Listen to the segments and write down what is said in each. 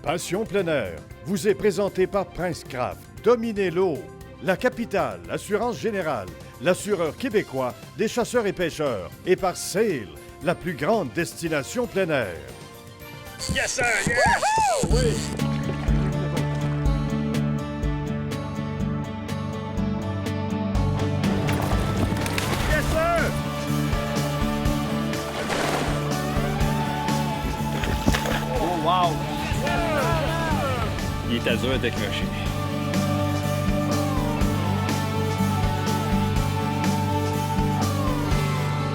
Passion plein air vous est présenté par Prince Craft. Dominez l'eau. La capitale, Assurance Générale, l'assureur québécois des chasseurs et pêcheurs. Et par Sail, la plus grande destination plein air. Yes, sir! Yes! Oui! Yes, sir! Oh, wow! Il est dur à décrocher.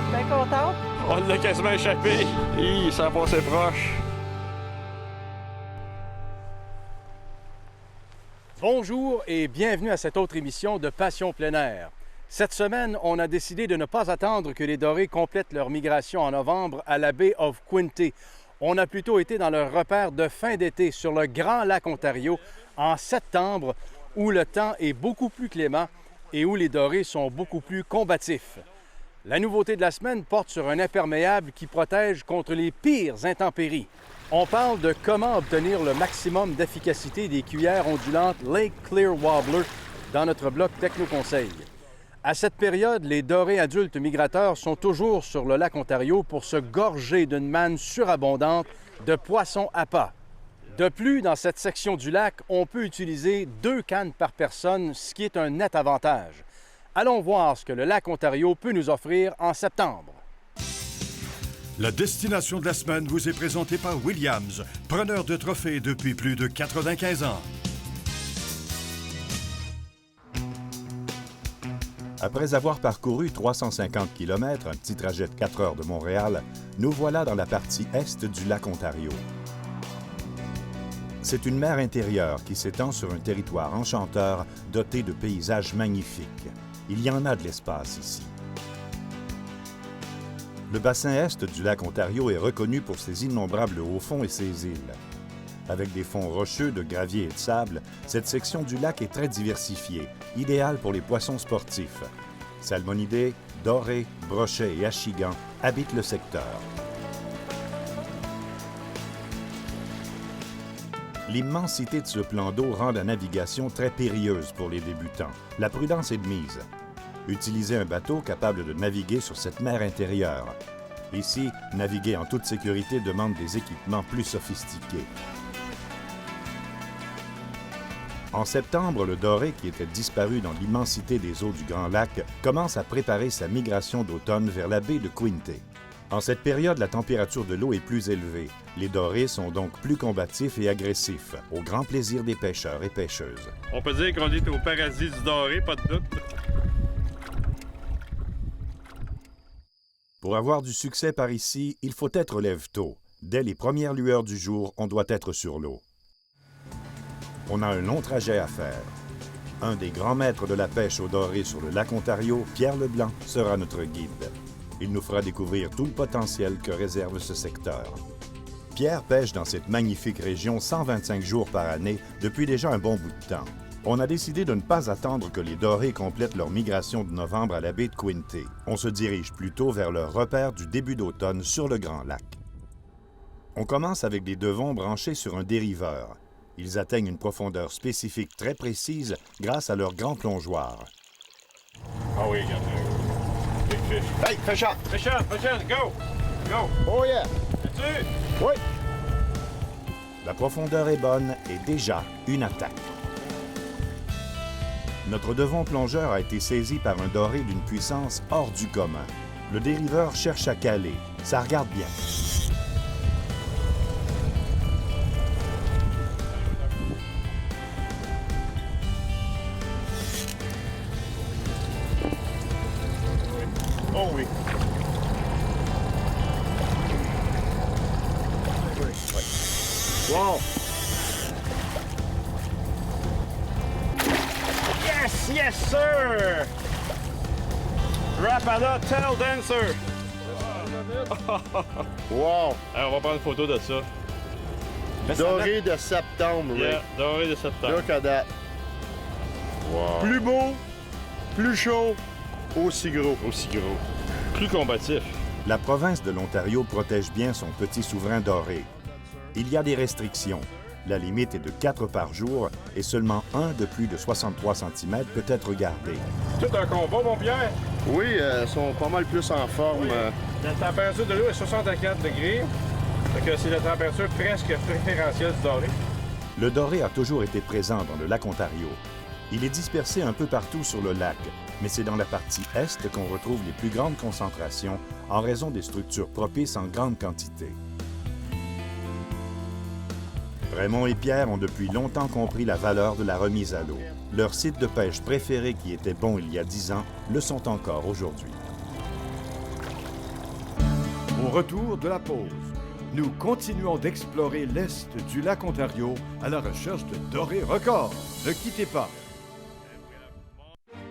Bien content? On l'a quasiment échappé. Il s'en passait proche. Bonjour et bienvenue à cette autre émission de Passion plein air. Cette semaine, on a décidé de ne pas attendre que les dorés complètent leur migration en novembre à la baie of Quinte. On a plutôt été dans leur repère de fin d'été sur le Grand Lac Ontario en septembre, où le temps est beaucoup plus clément et où les dorés sont beaucoup plus combatifs. La nouveauté de la semaine porte sur un imperméable qui protège contre les pires intempéries. On parle de comment obtenir le maximum d'efficacité des cuillères ondulantes Lake Clear Wobbler dans notre bloc Techno-Conseil. À cette période, les dorés adultes migrateurs sont toujours sur le lac Ontario pour se gorger d'une manne surabondante de poissons appâts. De plus, dans cette section du lac, on peut utiliser 2 cannes par personne, ce qui est un net avantage. Allons voir ce que le lac Ontario peut nous offrir en septembre. La destination de la semaine vous est présentée par Williams, preneur de trophées depuis plus de 95 ans. Après avoir parcouru 350 km, un petit trajet de 4 heures de Montréal, nous voilà dans la partie est du lac Ontario. C'est une mer intérieure qui s'étend sur un territoire enchanteur doté de paysages magnifiques. Il y en a de l'espace ici. Le bassin est du lac Ontario est reconnu pour ses innombrables hauts-fonds et ses îles. Avec des fonds rocheux de gravier et de sable, cette section du lac est très diversifiée, idéale pour les poissons sportifs. Salmonidés, dorés, brochets et achigans habitent le secteur. L'immensité de ce plan d'eau rend la navigation très périlleuse pour les débutants. La prudence est de mise. Utilisez un bateau capable de naviguer sur cette mer intérieure. Ici, naviguer en toute sécurité demande des équipements plus sophistiqués. En septembre, le doré, qui était disparu dans l'immensité des eaux du Grand Lac, commence à préparer sa migration d'automne vers la baie de Quinte. En cette période, la température de l'eau est plus élevée. Les dorés sont donc plus combatifs et agressifs, au grand plaisir des pêcheurs et pêcheuses. On peut dire qu'on est au paradis du doré, pas de doute. Pour avoir du succès par ici, il faut être lève-tôt. Dès les premières lueurs du jour, on doit être sur l'eau. On a un long trajet à faire. Un des grands maîtres de la pêche au doré sur le lac Ontario, Pierre Leblanc, sera notre guide. Il nous fera découvrir tout le potentiel que réserve ce secteur. Pierre pêche dans cette magnifique région 125 jours par année depuis déjà un bon bout de temps. On a décidé de ne pas attendre que les dorés complètent leur migration de novembre à la baie de Quinte. On se dirige plutôt vers leur repère du début d'automne sur le Grand Lac. On commence avec des devons branchés sur un dériveur. Ils atteignent une profondeur spécifique très précise grâce à leur grand plongeoir. Ah oui, regarde. Big fish. Hey, fish up! Fish up, go! Go! Oh yeah! Là-dessus! Oui! La profondeur est bonne et déjà une attaque. Notre devon plongeur a été saisi par un doré d'une puissance hors du commun. Le dériveur cherche à caler. Ça regarde bien. Oh oui! Wow! Yes, yes, sir! Rapala Tail Dancer! Wow! Alors, on va prendre une photo de ça. Doré de septembre, Yeah, Rick. doré de septembre. Look at that. Wow. Plus beau, plus chaud, aussi gros. Aussi gros. Plus combatif. La province de l'Ontario protège bien son petit souverain doré. Il y a des restrictions. La limite est de 4 par jour et seulement un de plus de 63 cm peut être gardé. Tout un combat, mon Pierre. Oui, ils sont pas mal plus en forme. La température de l'eau est 64 degrés. Fait que c'est la température presque préférentielle du doré. Le doré a toujours été présent dans le lac Ontario. Il est dispersé un peu partout sur le lac, mais c'est dans la partie est qu'on retrouve les plus grandes concentrations en raison des structures propices en grande quantité. Raymond et Pierre ont depuis longtemps compris la valeur de la remise à l'eau. Leur site de pêche préféré qui était bon il y a 10 ans le sont encore aujourd'hui. Au retour de la pause, nous continuons d'explorer l'est du lac Ontario à la recherche de dorés records. Ne quittez pas.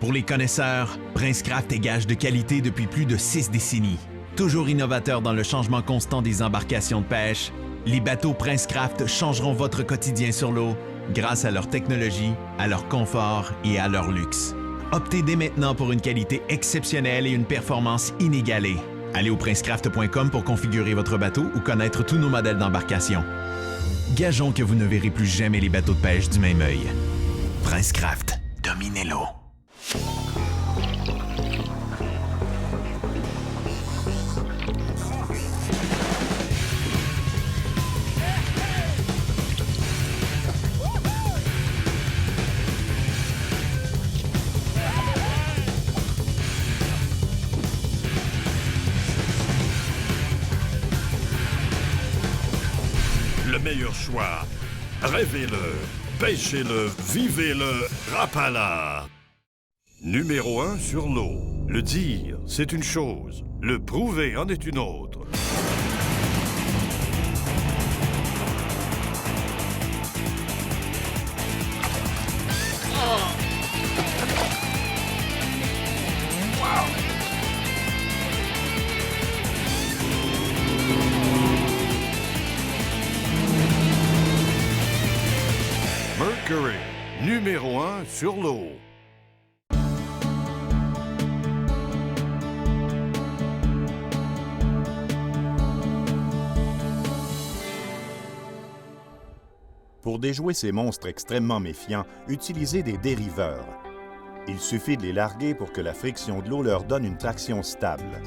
Pour les connaisseurs, Prince Craft est gage de qualité depuis plus de 6 décennies. Toujours innovateur dans le changement constant des embarcations de pêche, les bateaux Prince Craft changeront votre quotidien sur l'eau grâce à leur technologie, à leur confort et à leur luxe. Optez dès maintenant pour une qualité exceptionnelle et une performance inégalée. Allez au princecraft.com pour configurer votre bateau ou connaître tous nos modèles d'embarcation. Gageons que vous ne verrez plus jamais les bateaux de pêche du même œil. Prince Craft, dominez l'eau. Le meilleur choix. Rêvez-le, pêchez-le, vivez-le, Rapala. Numéro 1 sur l'eau. Le dire, c'est une chose. Le prouver en est une autre. Mercury, numéro 1 sur l'eau. Pour déjouer ces monstres extrêmement méfiants, utilisez des dériveurs. Il suffit de les larguer pour que la friction de l'eau leur donne une traction stable.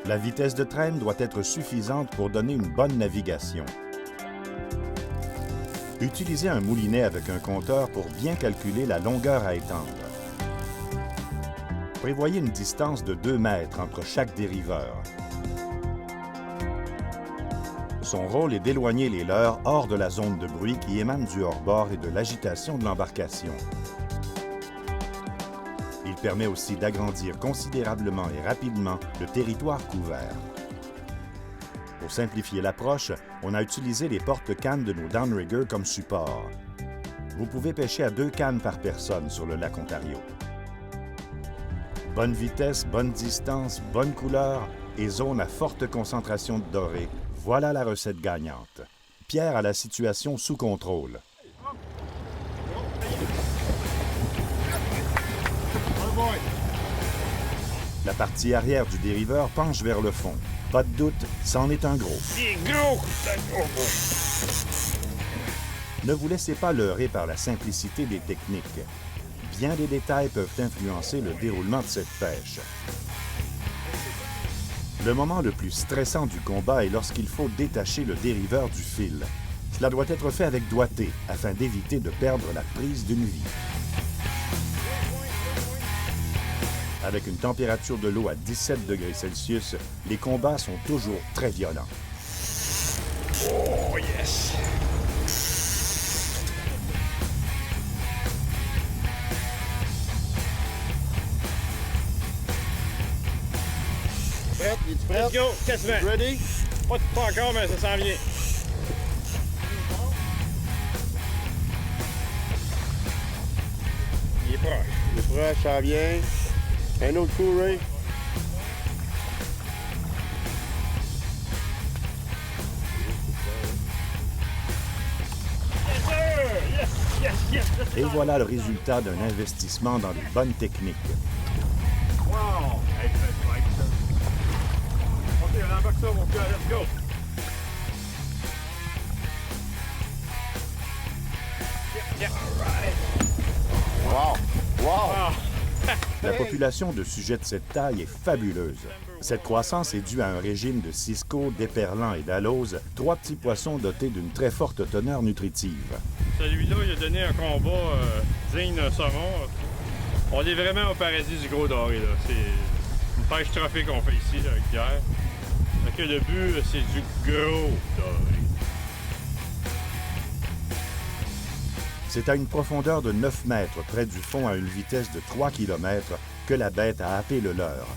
La vitesse de traîne doit être suffisante pour donner une bonne navigation. Utilisez un moulinet avec un compteur pour bien calculer la longueur à étendre. Prévoyez une distance de 2 mètres entre chaque dériveur. Son rôle est d'éloigner les leurres hors de la zone de bruit qui émane du hors-bord et de l'agitation de l'embarcation. Il permet aussi d'agrandir considérablement et rapidement le territoire couvert. Pour simplifier l'approche, on a utilisé les porte-cannes de nos downriggers comme support. Vous pouvez pêcher à 2 cannes par personne sur le lac Ontario. Bonne vitesse, bonne distance, bonne couleur et zone à forte concentration de doré. Voilà la recette gagnante. Pierre a la situation sous contrôle. La partie arrière du dériveur penche vers le fond. Pas de doute, c'en est un gros. Ne vous laissez pas leurrer par la simplicité des techniques. Bien des détails peuvent influencer le déroulement de cette pêche. Le moment le plus stressant du combat est lorsqu'il faut détacher le dériveur du fil. Cela doit être fait avec doigté afin d'éviter de perdre la prise d'une vie. Avec une température de l'eau à 17 degrés Celsius, les combats sont toujours très violents. Oh, yes! Prête? Es-tu prête? Let's go! Quasiment! Ready? Pas encore, mais ça s'en vient. Il est proche. Il est proche, ça vient. Un autre coup, Ray. Et voilà le résultat d'un investissement dans les bonnes techniques. Wow! Hey, c'est right, ça. OK, on embarque ça, mon gars. Let's go! Wow! Wow! La population de sujets de cette taille est fabuleuse. Cette croissance est due à un régime de cisco, d'éperlan et d'alose, 3 petits poissons dotés d'une très forte teneur nutritive. Celui-là, il a donné un combat digne d'un saumon. On est vraiment au paradis du gros doré, là. C'est une pêche trophée qu'on fait ici, là, avec Pierre. Fait que le but, c'est du gros doré. C'est à une profondeur de 9 mètres près du fond à une vitesse de 3 km que la bête a happé le leurre.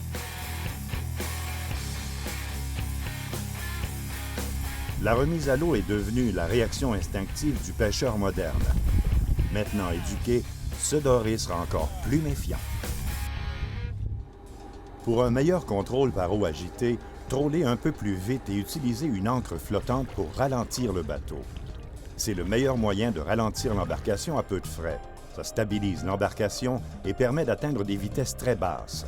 La remise à l'eau est devenue la réaction instinctive du pêcheur moderne. Maintenant éduqué, ce doré sera encore plus méfiant. Pour un meilleur contrôle par eau agitée, troller un peu plus vite et utiliser une ancre flottante pour ralentir le bateau. C'est le meilleur moyen de ralentir l'embarcation à peu de frais. Ça stabilise l'embarcation et permet d'atteindre des vitesses très basses.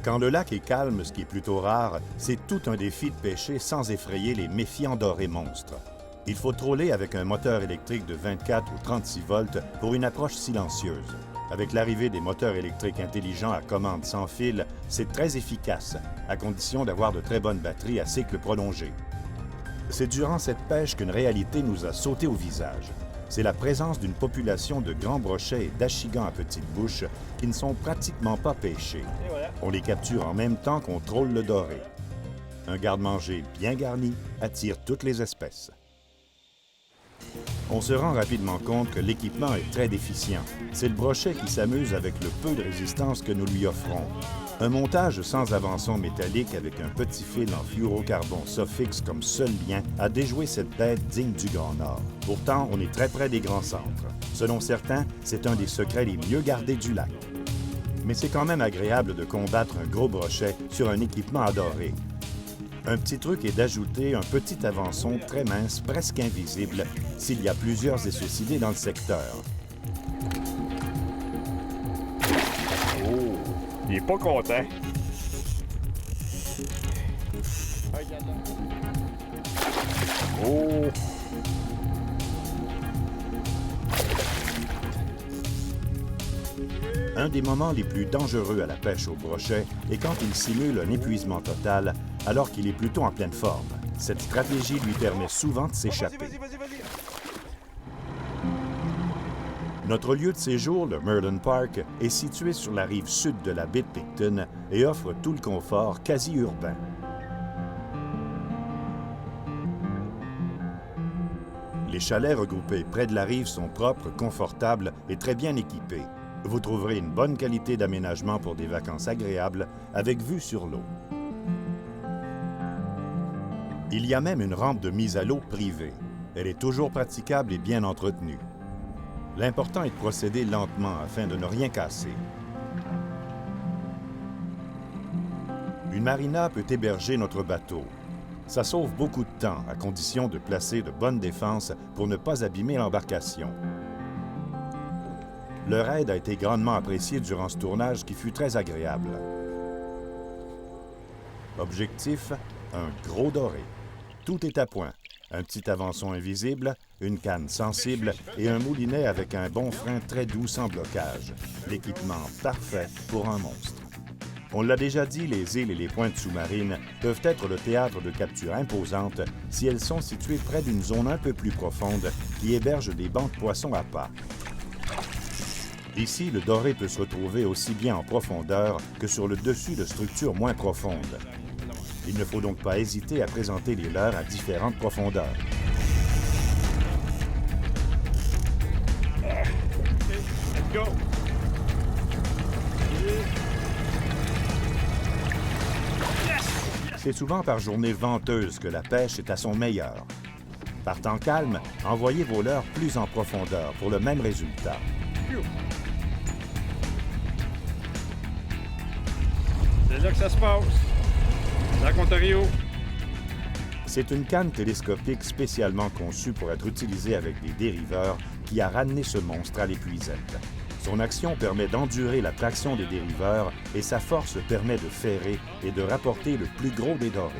Quand le lac est calme, ce qui est plutôt rare, c'est tout un défi de pêcher sans effrayer les méfiants dorés monstres. Il faut troller avec un moteur électrique de 24 ou 36 volts pour une approche silencieuse. Avec l'arrivée des moteurs électriques intelligents à commande sans fil, c'est très efficace, à condition d'avoir de très bonnes batteries à cycle prolongé. C'est durant cette pêche qu'une réalité nous a sauté au visage. C'est la présence d'une population de grands brochets et d'achigans à petite bouche qui ne sont pratiquement pas pêchés. On les capture en même temps qu'on trolle le doré. Un garde-manger bien garni attire toutes les espèces. On se rend rapidement compte que l'équipement est très déficient. C'est le brochet qui s'amuse avec le peu de résistance que nous lui offrons. Un montage sans avançon métallique avec un petit fil en fluorocarbon Sofix comme seul lien a déjoué cette bête digne du Grand Nord. Pourtant, on est très près des grands centres. Selon certains, c'est un des secrets les mieux gardés du lac. Mais c'est quand même agréable de combattre un gros brochet sur un équipement adoré. Un petit truc est d'ajouter un petit avançon très mince, presque invisible, s'il y a plusieurs essocidés dans le secteur. Oh! Il est pas content. Oh! Un des moments les plus dangereux à la pêche au brochet est quand il simule un épuisement total alors qu'il est plutôt en pleine forme. Cette stratégie lui permet souvent de s'échapper. Notre lieu de séjour, le Merlin Park, est situé sur la rive sud de la baie de Picton et offre tout le confort quasi urbain. Les chalets regroupés près de la rive sont propres, confortables et très bien équipés. Vous trouverez une bonne qualité d'aménagement pour des vacances agréables avec vue sur l'eau. Il y a même une rampe de mise à l'eau privée. Elle est toujours praticable et bien entretenue. L'important est de procéder lentement afin de ne rien casser. Une marina peut héberger notre bateau. Ça sauve beaucoup de temps, à condition de placer de bonnes défenses pour ne pas abîmer l'embarcation. Leur aide a été grandement appréciée durant ce tournage qui fut très agréable. Objectif, un gros doré. Tout est à point. Un petit avançon invisible, une canne sensible et un moulinet avec un bon frein très doux sans blocage. L'équipement parfait pour un monstre. On l'a déjà dit, les îles et les pointes sous-marines peuvent être le théâtre de captures imposantes si elles sont situées près d'une zone un peu plus profonde qui héberge des bancs de poissons à pas. Ici, le doré peut se retrouver aussi bien en profondeur que sur le dessus de structures moins profondes. Il ne faut donc pas hésiter à présenter les leurres à différentes profondeurs. Let's go! C'est souvent par journée venteuse que la pêche est à son meilleur. Par temps calme, envoyez vos leurres plus en profondeur pour le même résultat. C'est là que ça se passe. Lac Ontario. C'est une canne télescopique spécialement conçue pour être utilisée avec des dériveurs qui a ramené ce monstre à l'épuisette. Son action permet d'endurer la traction des dériveurs et sa force permet de ferrer et de rapporter le plus gros des dorés.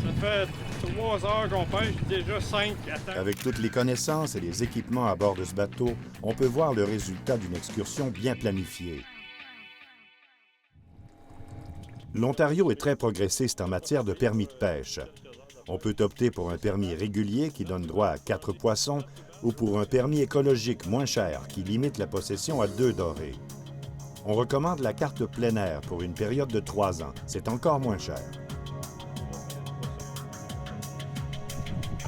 Ça fait 3 heures qu'on pêche, déjà 5 à temps. Avec toutes les connaissances et les équipements à bord de ce bateau, on peut voir le résultat d'une excursion bien planifiée. L'Ontario est très progressiste en matière de permis de pêche. On peut opter pour un permis régulier qui donne droit à 4 poissons ou pour un permis écologique moins cher qui limite la possession à 2 dorés. On recommande la carte plein air pour une période de 3 ans. C'est encore moins cher.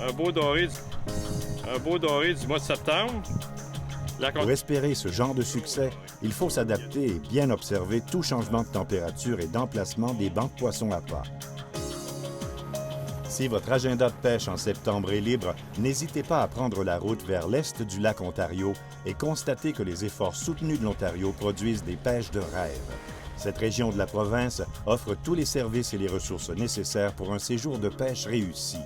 Un beau doré du mois de septembre. Pour espérer ce genre de succès, il faut s'adapter et bien observer tout changement de température et d'emplacement des bancs de poissons à pas. Si votre agenda de pêche en septembre est libre, n'hésitez pas à prendre la route vers l'est du lac Ontario et constatez que les efforts soutenus de l'Ontario produisent des pêches de rêve. Cette région de la province offre tous les services et les ressources nécessaires pour un séjour de pêche réussi.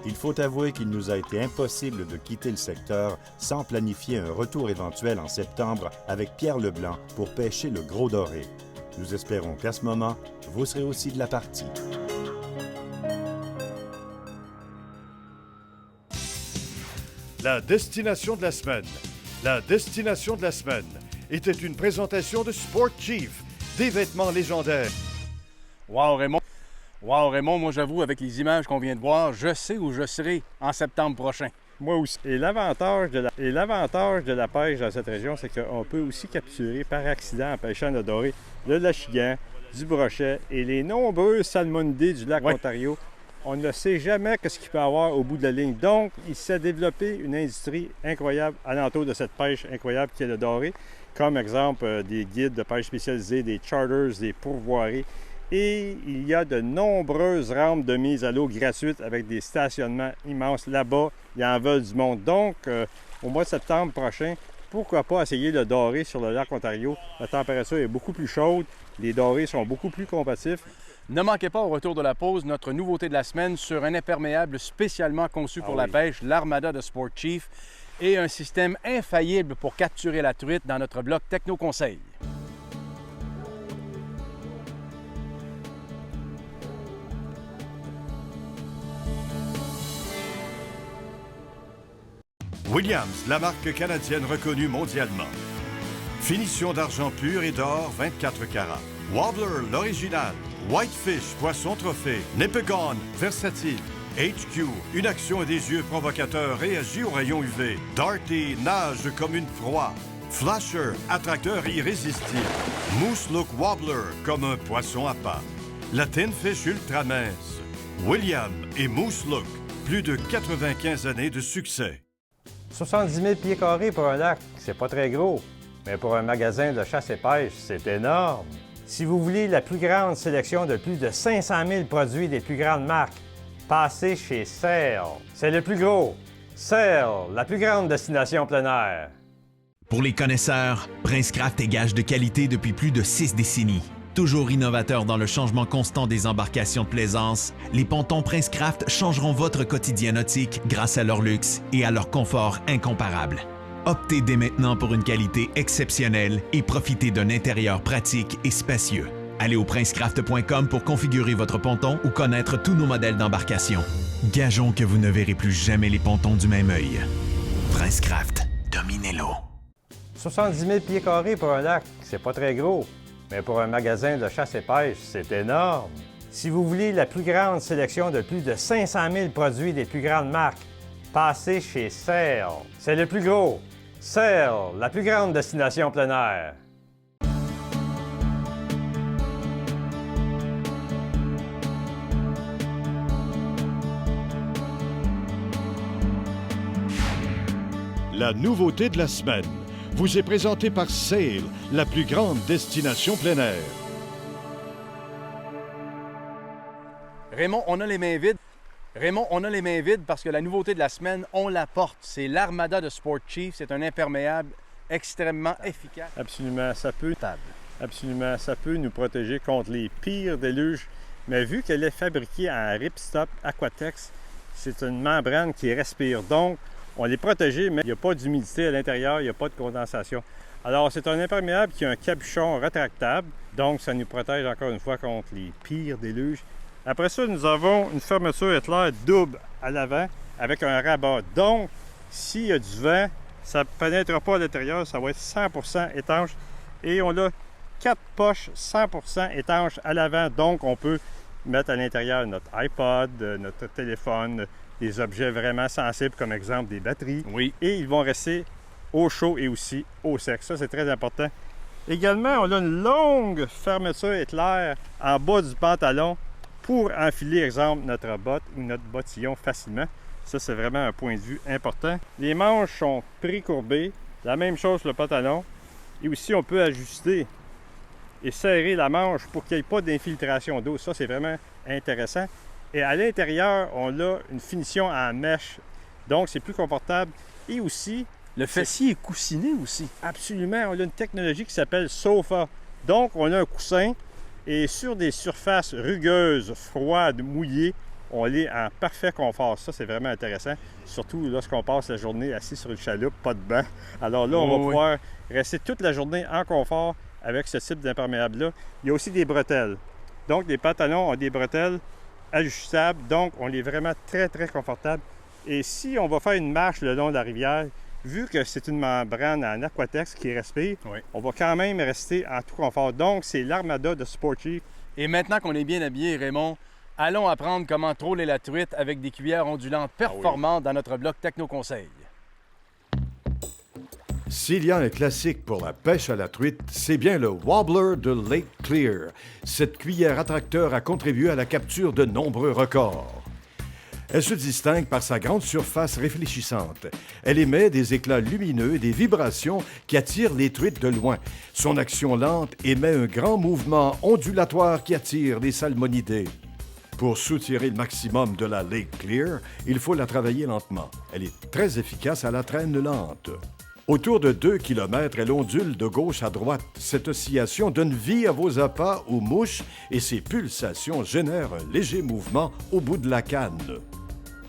Il faut avouer qu'il nous a été impossible de quitter le secteur sans planifier un retour éventuel en septembre avec Pierre Leblanc pour pêcher le gros doré. Nous espérons qu'à ce moment, vous serez aussi de la partie. La destination de la semaine. La destination de la semaine était une présentation de Sport Chief, des vêtements légendaires. Wow, Raymond! Wow, Raymond, moi j'avoue, avec les images qu'on vient de voir, je sais où je serai en septembre prochain. Moi aussi. Et l'avantage de la pêche dans cette région, c'est qu'on peut aussi capturer par accident en pêchant le doré, le lachigan, du brochet et les nombreux salmonidés du lac Ontario. On ne sait jamais ce qu'il peut y avoir au bout de la ligne. Donc, il s'est développé une industrie incroyable alentour de cette pêche incroyable qui est le doré, comme exemple des guides de pêche spécialisés, des charters, des pourvoiries. Et il y a de nombreuses rampes de mise à l'eau gratuites avec des stationnements immenses. Là-bas, il y en veut du monde. Donc, au mois de septembre prochain, pourquoi pas essayer le doré sur le lac Ontario? La température est beaucoup plus chaude, les dorés sont beaucoup plus combatifs. Ne manquez pas au retour de la pause notre nouveauté de la semaine sur un imperméable spécialement conçu pour la pêche, l'Armada de Sport Chief, et un système infaillible pour capturer la truite dans notre bloc Techno Conseil. Williams, la marque canadienne reconnue mondialement. Finition d'argent pur et d'or 24 carats. Wobbler, l'original. Whitefish, poisson trophée. Nipigon, versatile. HQ, une action et des yeux provocateurs réagit aux rayons UV. Darty, nage comme une proie. Flasher, attracteur irrésistible. Moose Look Wobbler, comme un poisson à pas. La Tin Fish ultra mince. William et Moose Look, plus de 95 années de succès. 70 000 pieds carrés pour un lac, c'est pas très gros. Mais pour un magasin de chasse et pêche, c'est énorme. Si vous voulez la plus grande sélection de plus de 500 000 produits des plus grandes marques, passez chez Sail. C'est le plus gros. Sail, la plus grande destination plein air. Pour les connaisseurs, Prince Craft est gage de qualité depuis plus de 6 décennies. Toujours innovateur dans le changement constant des embarcations de plaisance, les pontons Prince Craft changeront votre quotidien nautique grâce à leur luxe et à leur confort incomparable. Optez dès maintenant pour une qualité exceptionnelle et profitez d'un intérieur pratique et spacieux. Allez au princecraft.com pour configurer votre ponton ou connaître tous nos modèles d'embarcation. Gageons que vous ne verrez plus jamais les pontons du même œil. Prince Craft, dominez l'eau. 70 000 pieds carrés pour un lac, c'est pas très gros. Mais pour un magasin de chasse et pêche, c'est énorme. Si vous voulez la plus grande sélection de plus de 500 000 produits des plus grandes marques, passez chez Sail. C'est le plus gros. Sail, la plus grande destination plein air. La nouveauté de la semaine vous est présentée par Sail, la plus grande destination plein air. Raymond, on a les mains vides. Raymond, on a les mains vides parce que la nouveauté de la semaine, on la porte. C'est l'Armada de Sport Chief. C'est un imperméable extrêmement efficace. Absolument, ça peut nous protéger contre les pires déluges. Mais vu qu'elle est fabriquée en Ripstop Aquatex, c'est une membrane qui respire. Donc, on est protégé, mais il n'y a pas d'humidité à l'intérieur, il n'y a pas de condensation. Alors, c'est un imperméable qui a un capuchon rétractable, donc ça nous protège encore une fois contre les pires déluges. Après ça, nous avons une fermeture éclair double à l'avant avec un rabat. Donc, s'il y a du vent, ça ne pénètrera pas à l'intérieur, ça va être 100% étanche. Et on a 4 poches 100% étanches à l'avant, donc on peut mettre à l'intérieur notre iPod, notre téléphone, des objets vraiment sensibles, comme exemple des batteries. Oui. Et ils vont rester au chaud et aussi au sec. Ça, c'est très important. Également, on a une longue fermeture éclair en bas du pantalon pour enfiler, exemple, notre botte ou notre bottillon facilement. Ça, c'est vraiment un point de vue important. Les manches sont pré-courbées. La même chose sur le pantalon. Et aussi, on peut ajuster et serrer la manche pour qu'il n'y ait pas d'infiltration d'eau. Ça, c'est vraiment intéressant. Et à l'intérieur, on a une finition en mèche. Donc, c'est plus confortable. Et aussi... Le fessier est coussiné aussi. Absolument. On a une technologie qui s'appelle Sofa. Donc, on a un coussin. Et sur des surfaces rugueuses, froides, mouillées, on est en parfait confort. Ça, c'est vraiment intéressant. Surtout lorsqu'on passe la journée assis sur une chaloupe, pas de banc. Alors là, on va pouvoir rester toute la journée en confort avec ce type d'imperméable-là. Il y a aussi des bretelles. Donc, les pantalons ont des bretelles ajustables. Donc, on est vraiment très, très confortable. Et si on va faire une marche le long de la rivière, vu que c'est une membrane en aquatex qui respire, on va quand même rester en tout confort. Donc, c'est l'Armada de Sport-Chief. Et maintenant qu'on est bien habillé, Raymond, allons apprendre comment troller la truite avec des cuillères ondulantes performantes dans notre bloc Techno-Conseil. S'il y a un classique pour la pêche à la truite, c'est bien le Wobbler de Lake Clear. Cette cuillère à tracteur a contribué à la capture de nombreux records. Elle se distingue par sa grande surface réfléchissante. Elle émet des éclats lumineux et des vibrations qui attirent les truites de loin. Son action lente émet un grand mouvement ondulatoire qui attire les salmonidés. Pour soutirer le maximum de la Lake Clear, il faut la travailler lentement. Elle est très efficace à la traîne lente. Autour de 2 km, elle ondule de gauche à droite. Cette oscillation donne vie à vos appâts aux mouches et ces pulsations génèrent un léger mouvement au bout de la canne.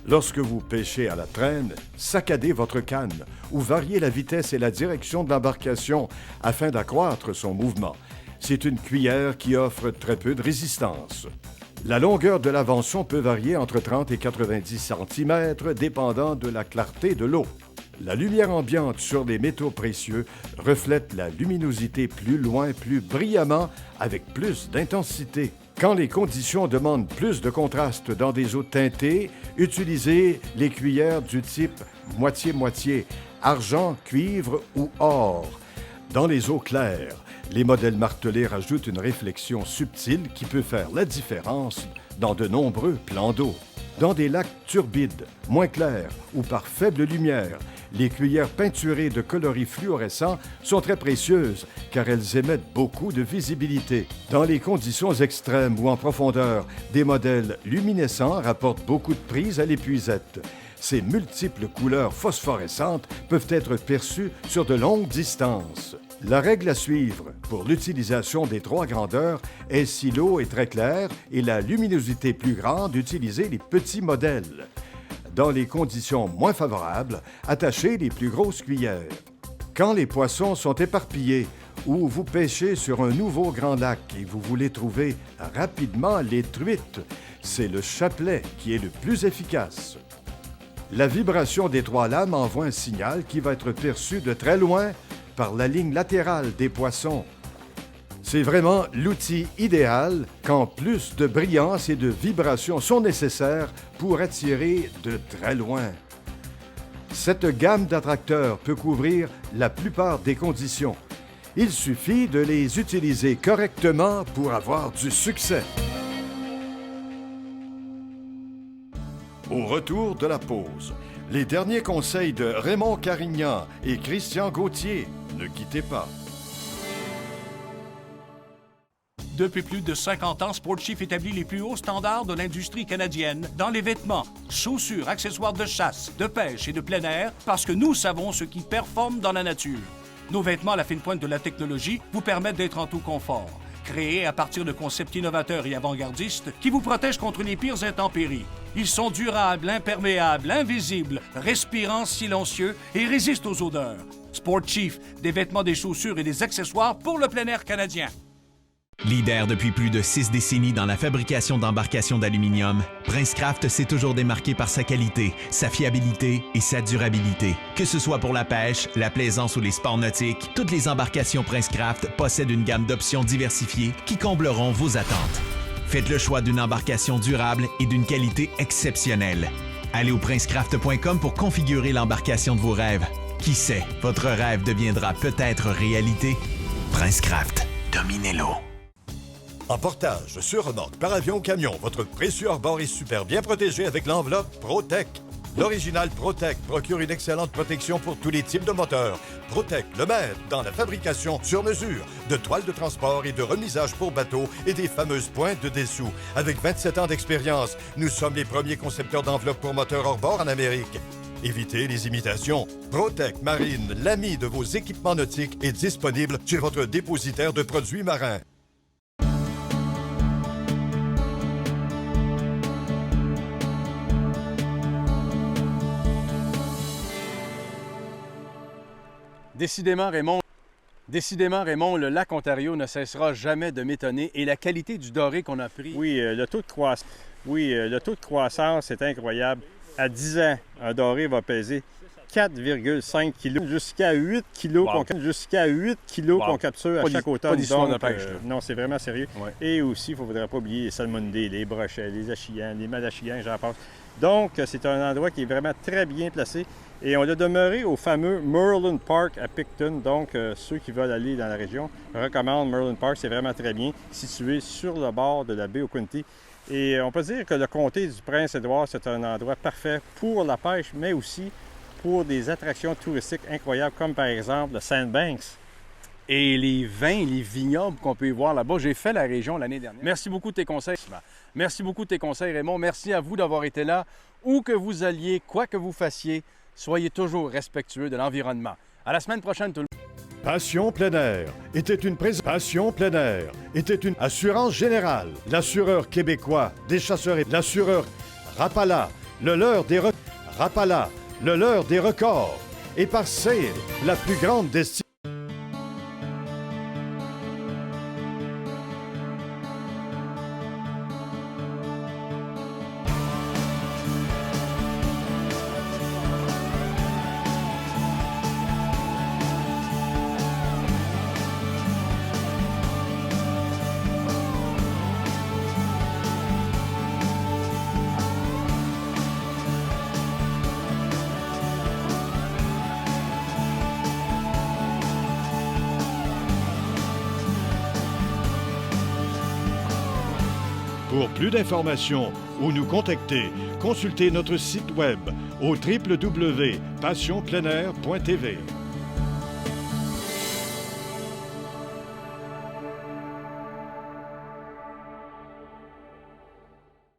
Lorsque vous pêchez à la traîne, saccadez votre canne ou variez la vitesse et la direction de l'embarcation afin d'accroître son mouvement. C'est une cuillère qui offre très peu de résistance. La longueur de l'avançon peut varier entre 30 et 90 cm, dépendant de la clarté de l'eau. La lumière ambiante sur les métaux précieux reflète la luminosité plus loin, plus brillamment, avec plus d'intensité. Quand les conditions demandent plus de contraste dans des eaux teintées, utilisez les cuillères du type moitié-moitié, argent, cuivre ou or. Dans les eaux claires, les modèles martelés rajoutent une réflexion subtile qui peut faire la différence dans de nombreux plans d'eau. Dans des lacs turbides, moins clairs ou par faible lumière, les cuillères peinturées de coloris fluorescents sont très précieuses car elles émettent beaucoup de visibilité. Dans les conditions extrêmes ou en profondeur, des modèles luminescents rapportent beaucoup de prise à l'épuisette. Ces multiples couleurs phosphorescentes peuvent être perçues sur de longues distances. La règle à suivre pour l'utilisation des 3 grandeurs est, si l'eau est très claire et la luminosité plus grande, d'utiliser les petits modèles. Dans les conditions moins favorables, attachez les plus grosses cuillères. Quand les poissons sont éparpillés ou vous pêchez sur un nouveau grand lac et vous voulez trouver rapidement les truites, c'est le chapelet qui est le plus efficace. La vibration des 3 lames envoie un signal qui va être perçu de très loin par la ligne latérale des poissons. C'est vraiment l'outil idéal quand plus de brillance et de vibration sont nécessaires pour attirer de très loin. Cette gamme d'attracteurs peut couvrir la plupart des conditions. Il suffit de les utiliser correctement pour avoir du succès. Au retour de la pause, les derniers conseils de Raymond Carignan et Christian Gauthier. Ne quittez pas. Depuis plus de 50 ans, Sport-Chief établit les plus hauts standards de l'industrie canadienne dans les vêtements, chaussures, accessoires de chasse, de pêche et de plein air parce que nous savons ce qui performe dans la nature. Nos vêtements à la fine pointe de la technologie vous permettent d'être en tout confort. Créés à partir de concepts innovateurs et avant-gardistes qui vous protègent contre les pires intempéries. Ils sont durables, imperméables, invisibles, respirants, silencieux et résistent aux odeurs. Sport Chief, des vêtements, des chaussures et des accessoires pour le plein air canadien. Leader depuis plus de 6 décennies dans la fabrication d'embarcations d'aluminium, Princecraft s'est toujours démarqué par sa qualité, sa fiabilité et sa durabilité. Que ce soit pour la pêche, la plaisance ou les sports nautiques, toutes les embarcations Princecraft possèdent une gamme d'options diversifiées qui combleront vos attentes. Faites le choix d'une embarcation durable et d'une qualité exceptionnelle. Allez au princecraft.com pour configurer l'embarcation de vos rêves. Qui sait, votre rêve deviendra peut-être réalité. Princecraft, dominez-l'eau. En portage, sur remorque, par avion ou camion, votre précieux hors-bord est super bien protégé avec l'enveloppe ProTech. L'original ProTech procure une excellente protection pour tous les types de moteurs. ProTech, le maître dans la fabrication sur mesure de toiles de transport et de remisage pour bateaux et des fameuses pointes de dessous. Avec 27 ans d'expérience, nous sommes les premiers concepteurs d'enveloppes pour moteurs hors-bord en Amérique. Évitez les imitations. ProTech Marine, l'ami de vos équipements nautiques, est disponible chez votre dépositaire de produits marins. Décidément, Raymond, le lac Ontario ne cessera jamais de m'étonner et la qualité du doré qu'on a pris. Oui, le taux de croissance est incroyable. À 10 ans, un doré va peser 4,5 kg jusqu'à 8 kg qu'on capture à chaque automne. Pas d'histoire de pêche. Non, c'est vraiment sérieux. Ouais. Et aussi, il ne faudrait pas oublier les salmonidés, les brochets, les achillants, les malachillants, j'en passe. Donc, c'est un endroit qui est vraiment très bien placé. Et on a demeuré au fameux Merlin Park à Picton. Donc, ceux qui veulent aller dans la région recommandent Merlin Park. C'est vraiment très bien, situé sur le bord de la baie Oquinte. Et on peut dire que le comté du Prince-Édouard, c'est un endroit parfait pour la pêche, mais aussi pour des attractions touristiques incroyables, comme par exemple le Sandbanks. Et les vins, les vignobles qu'on peut y voir là-bas. J'ai fait la région l'année dernière. Merci beaucoup de tes conseils. Merci beaucoup de tes conseils, Raymond. Merci à vous d'avoir été là. Où que vous alliez, quoi que vous fassiez, soyez toujours respectueux de l'environnement. À la semaine prochaine, tout le monde. Passion plein air était une Passion plein air était une assurance générale. L'assureur québécois des chasseurs et l'assureur Rapala, le leurre des Rapala, le leurre des records. Et par Sail, la plus grande destination. Pour plus d'informations ou nous contacter, consultez notre site web au www.passionpleinair.tv.